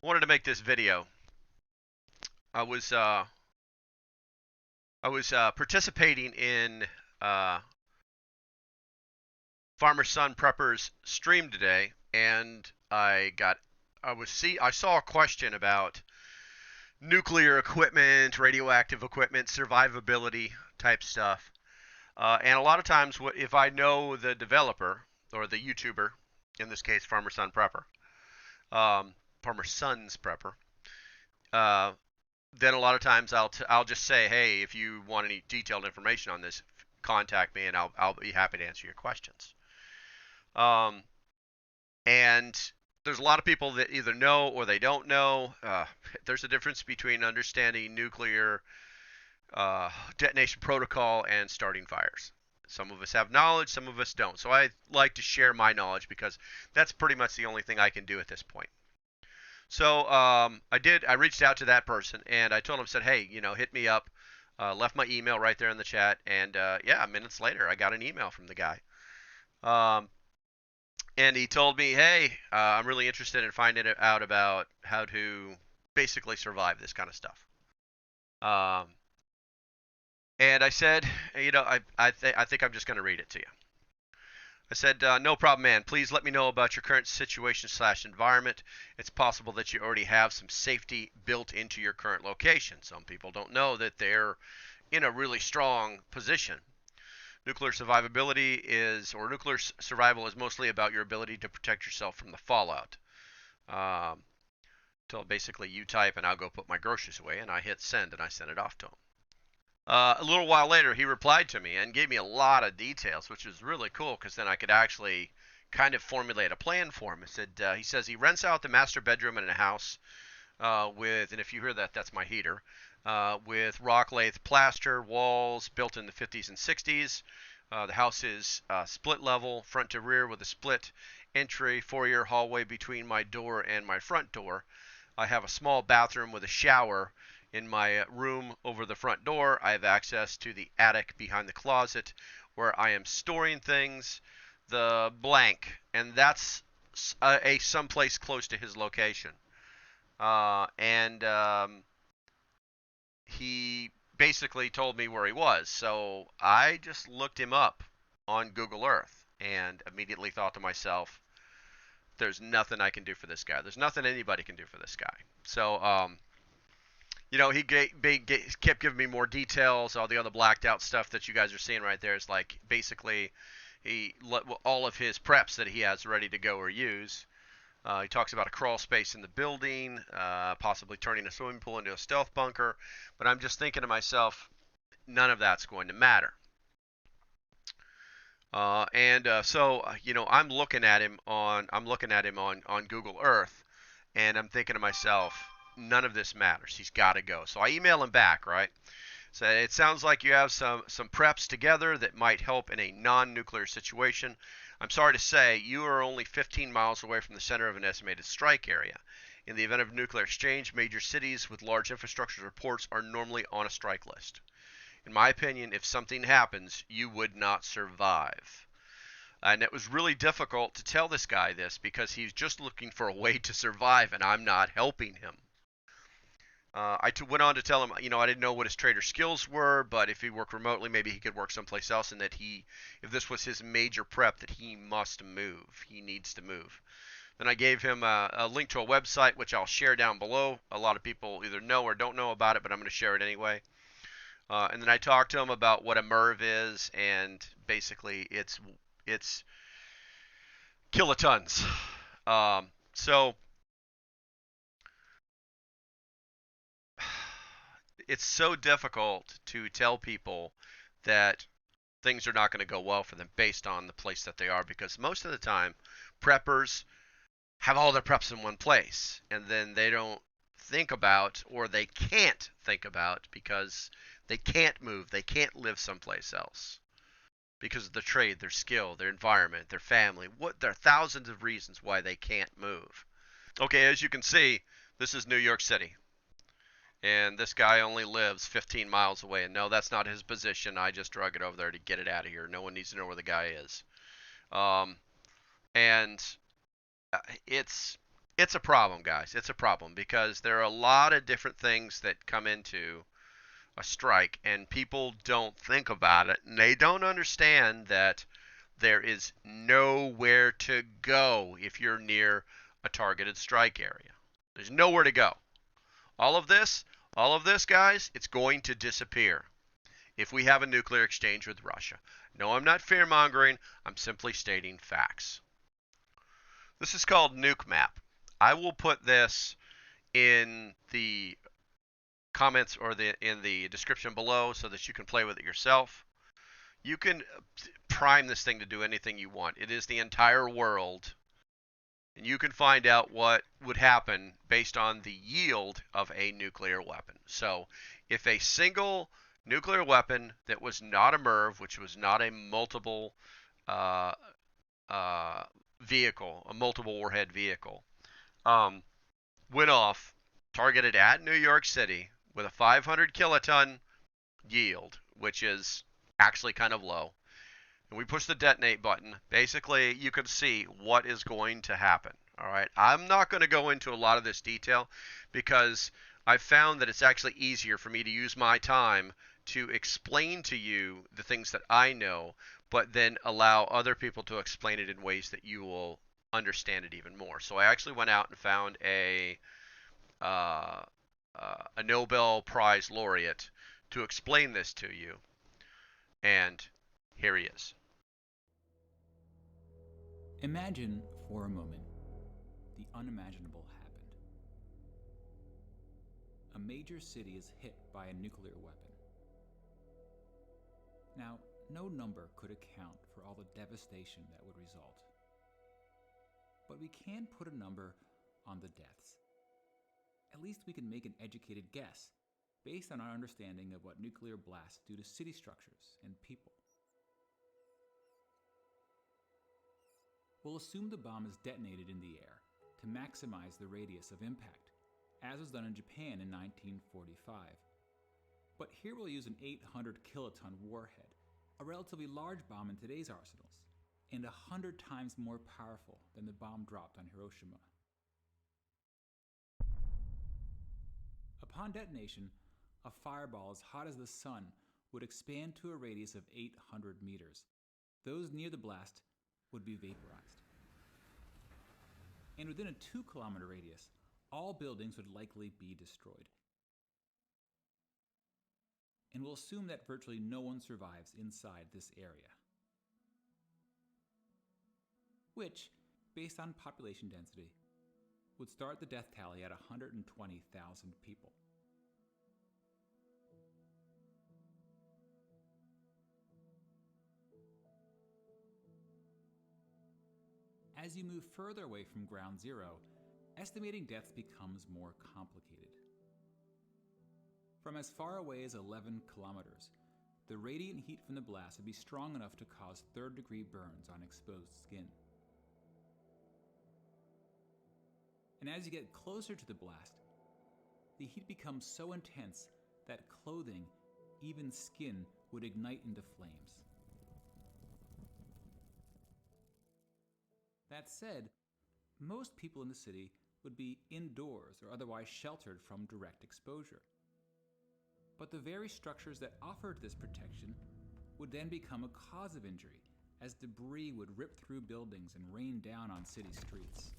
I wanted to make this video. I was uh, I was participating in uh, Farmer Son Prepper's stream today, and I saw a question about nuclear equipment, radioactive equipment, survivability type stuff. And a lot of times, if I know the developer or the YouTuber, in this case, Farmer Son Prepper, um, Farmer Son's Prepper, uh, then a lot of times I'll just say, hey, if you want any detailed information on this, contact me and I'll be happy to answer your questions. Um, and there's a lot of people that either know or they don't know. There's a difference between understanding nuclear detonation protocol and starting fires. Some of us have knowledge, some of us don't. So I like to share my knowledge because that's pretty much the only thing I can do at this point. So I reached out to that person and I told him, said, hey, hit me up. Left my email right there in the chat, and yeah, minutes later, I got an email from the guy. Um, and he told me, hey, I'm really interested in finding out about how to basically survive this kind of stuff. Um, and I said, I think I'm just going to read it to you. I said, no problem, man. Please let me know about your current situation/environment. It's possible that you already have some safety built into your current location. Some people don't know that they're in a really strong position. Nuclear survivability or nuclear survival is mostly about your ability to protect yourself from the fallout. Till basically you type and I'll go put my groceries away, and I hit send and I send it off to him. A little while later, he replied to me and gave me a lot of details, which was really cool because then I could actually kind of formulate a plan for him. He says he rents out the master bedroom in a house and if you hear that, that's my heater, with rock lathe plaster walls built in the 50s and 60s. The house is split level, front to rear, with a split entry foyer hallway between my door and my front door. I have a small bathroom with a shower in my room over the front door. I have access to the attic behind the closet where I am storing things, the blank, and that's a someplace close to his location. And He basically told me where he was. So I just looked him up on Google Earth and immediately thought to myself, there's nothing I can do for this guy. There's nothing anybody can do for this guy. So, he kept giving me more details. All the other blacked out stuff that you guys are seeing right there is like basically all of his preps that he has ready to go or use. He talks about a crawl space in the building, possibly turning a swimming pool into a stealth bunker. But I'm just thinking to myself, none of that's going to matter. I'm looking at him on Google Earth, and I'm thinking to myself, none of this matters. He's got to go. So I email him back, right? So it sounds like you have some preps together that might help in a non-nuclear situation. I'm sorry to say, you are only 15 miles away from the center of an estimated strike area. In the event of nuclear exchange, major cities with large infrastructure or ports are normally on a strike list. In my opinion, if something happens, you would not survive. And it was really difficult to tell this guy this because he's just looking for a way to survive, and I'm not helping him. Went on to tell him, I didn't know what his trader skills were, but if he worked remotely, maybe he could work someplace else, and that if this was his major prep, that he must move. He needs to move. Then I gave him a link to a website, which I'll share down below. A lot of people either know or don't know about it, but I'm going to share it anyway. And then I talked to him about what a Merv is, and basically it's kilotons. So it's so difficult to tell people that things are not going to go well for them based on the place that they are, because most of the time preppers have all their preps in one place and then they don't think about, or they can't think about, because they can't move, they can't live someplace else because of their trade, their skill, their environment, their family. There are thousands of reasons why they can't move. Okay, as you can see, this is New York City. And this guy only lives 15 miles away. And no, that's not his position. I just drug it over there to get it out of here. No one needs to know where the guy is. And it's It's a problem, guys. It's a problem because there are a lot of different things that come into a strike, and people don't think about it, and they don't understand that there is nowhere to go if you're near a targeted strike area. There's nowhere to go. All of this, all of this, guys, it's going to disappear if we have a nuclear exchange with Russia. No, I'm not fear mongering. I'm simply stating facts. This is called Nuke Map. I will put this in the comments or in the description below so that you can play with it yourself. You can prime this thing to do anything you want. It is the entire world, and you can find out what would happen based on the yield of a nuclear weapon. So if a single nuclear weapon that was not a Merv, which was not a multiple uh, vehicle, a multiple warhead vehicle, went off, targeted at New York City with a 500 kiloton yield, which is actually kind of low, and we push the detonate button, basically you can see what is going to happen. All right, I'm not going to go into a lot of this detail because I've found that it's actually easier for me to use my time to explain to you the things that I know, but then allow other people to explain it in ways that you will understand it even more. So I actually went out and found uh, a Nobel Prize laureate to explain this to you, and here he is. Imagine for a moment the unimaginable happened. A major city is hit by a nuclear weapon. Now, no number could account for all the devastation that would result. But we can put a number on the deaths. At least we can make an educated guess based on our understanding of what nuclear blasts do to city structures and people. We'll assume the bomb is detonated in the air to maximize the radius of impact, as was done in Japan in 1945. But here we'll use an 800 kiloton warhead, a relatively large bomb in today's arsenals, and 100 times more powerful than the bomb dropped on Hiroshima. Upon detonation, a fireball as hot as the sun would expand to a radius of 800 meters. Those near the blast would be vaporized. And within a 2-kilometer radius, all buildings would likely be destroyed. And we'll assume that virtually no one survives inside this area, which, based on population density, would start the death tally at 120,000 people. As you move further away from ground zero, estimating deaths becomes more complicated. From as far away as 11 kilometers, the radiant heat from the blast would be strong enough to cause third-degree burns on exposed skin. And as you get closer to the blast, the heat becomes so intense that clothing, even skin, would ignite into flames. That said, most people in the city would be indoors or otherwise sheltered from direct exposure. But the very structures that offered this protection would then become a cause of injury, as debris would rip through buildings and rain down on city streets.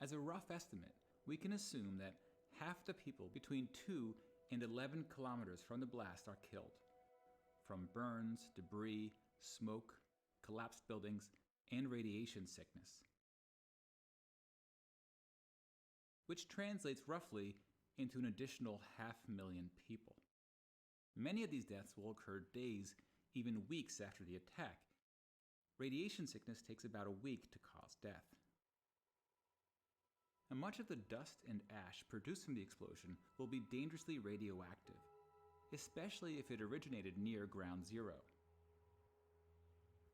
As a rough estimate, we can assume that half the people between 2 and 11 kilometers from the blast are killed, from burns, debris, smoke, collapsed buildings, and radiation sickness, which translates roughly into an additional 500,000 people. Many of these deaths will occur days, even weeks after the attack. Radiation sickness takes about a week to cause death. And much of the dust and ash produced from the explosion will be dangerously radioactive, especially if it originated near ground zero.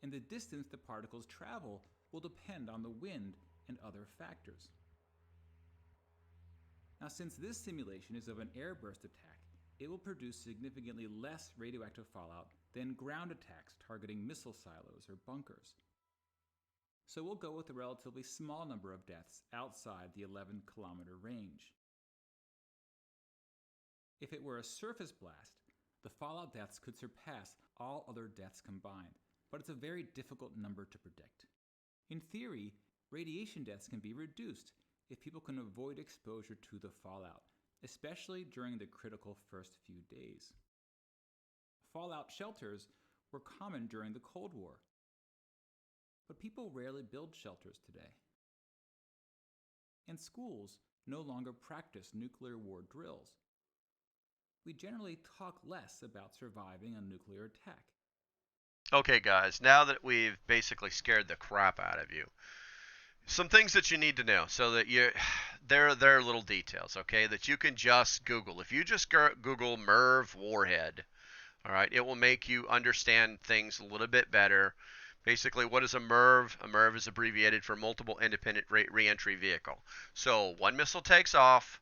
And the distance the particles travel will depend on the wind and other factors. Now, since this simulation is of an airburst attack, it will produce significantly less radioactive fallout then ground attacks targeting missile silos or bunkers. So we'll go with a relatively small number of deaths outside the 11-kilometer range. If it were a surface blast, the fallout deaths could surpass all other deaths combined, but it's a very difficult number to predict. In theory, radiation deaths can be reduced if people can avoid exposure to the fallout, especially during the critical first few days. Fallout shelters were common during the Cold War, but people rarely build shelters today. And schools no longer practice nuclear war drills. We generally talk less about surviving a nuclear attack. Okay, guys, now that we've basically scared the crap out of you, some things that you need to know so that there are little details, okay, that you can just Google. If you just Google Merv Warhead, all right, it will make you understand things a little bit better. Basically, what is a Merv? A Merv is abbreviated for Multiple Independent Reentry Vehicle. So one missile takes off,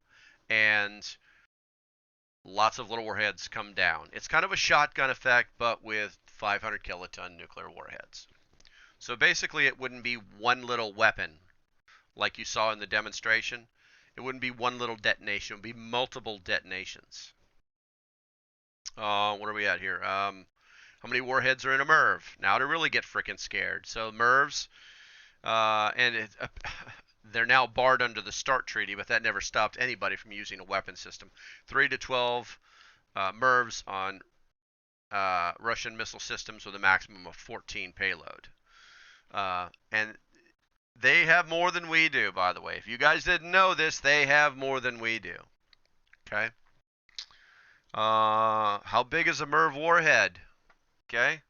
and lots of little warheads come down. It's kind of a shotgun effect, but with 500 kiloton nuclear warheads. So basically, it wouldn't be one little weapon like you saw in the demonstration. It wouldn't be one little detonation. It would be multiple detonations. What are we at here? How many warheads are in a Merv? Now to really get frickin' scared. So Mervs, they're now barred under the START treaty, but that never stopped anybody from using a weapon system. 3 to 12 Mervs on Russian missile systems with a maximum of 14 payload. And they have more than we do, by the way. If you guys didn't know this, they have more than we do. Okay? How big is a Merv warhead? Okay?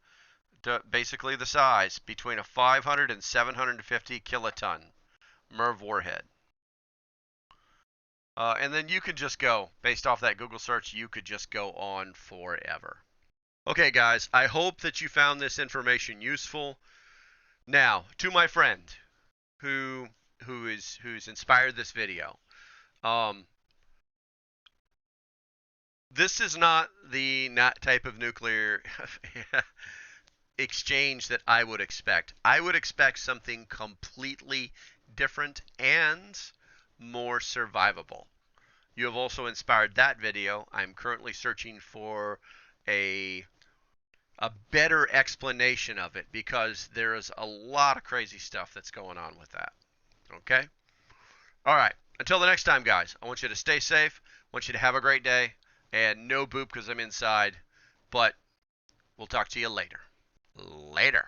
Basically the size, between a 500 and 750 kiloton Merv warhead. And then you could just go, based off that Google search, you could just go on forever. Okay, guys, I hope that you found this information useful. Now, to my friend who's inspired this video, this is not the type of nuclear exchange that I would expect. I would expect something completely different and more survivable. You have also inspired that video. I'm currently searching for a better explanation of it because there is a lot of crazy stuff that's going on with that. Okay? All right. Until the next time, guys, I want you to stay safe. I want you to have a great day. And no boop because I'm inside. But we'll talk to you later. Later.